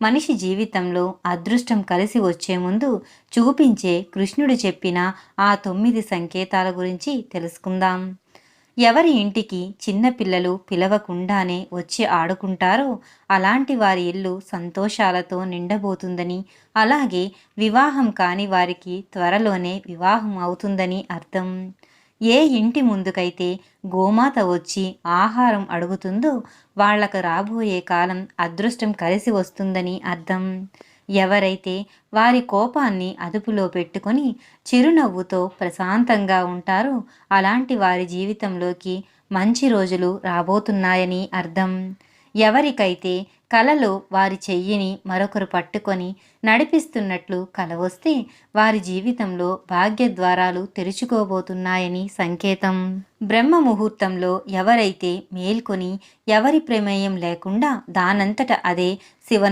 మనిషి జీవితంలో అదృష్టం కలిసి వచ్చే ముందు చూపించే కృష్ణుడు చెప్పిన ఆ 9 సంకేతాల గురించి తెలుసుకుందాం. ఎవరి ఇంటికి చిన్నపిల్లలు పిలవకుండానే వచ్చి ఆడుకుంటారో అలాంటి వారి ఇల్లు సంతోషాలతో నిండబోతుందని, అలాగే వివాహం కాని వారికి త్వరలోనే వివాహం అవుతుందని అర్థం. ఏ ఇంటి ముందుకైతే గోమాత వచ్చి ఆహారం అడుగుతుందో వాళ్లకు రాబోయే కాలం అదృష్టం కలిసి వస్తుందని అర్థం. ఎవరైతే వారి కోపాన్ని అదుపులో పెట్టుకొని చిరునవ్వుతో ప్రశాంతంగా ఉంటారో అలాంటి వారి జీవితంలోకి మంచి రోజులు రాబోతున్నాయని అర్థం. ఎవరికైతే కలలో వారి చెయ్యిని మరొకరు పట్టుకొని నడిపిస్తున్నట్లు కల వస్తే వారి జీవితంలో భాగ్యద్వారాలు తెరుచుకోబోతున్నాయని సంకేతం. బ్రహ్మ ముహూర్తంలో ఎవరైతే మేల్కొని ఎవరి ప్రమేయం లేకుండా దానంతట అదే శివ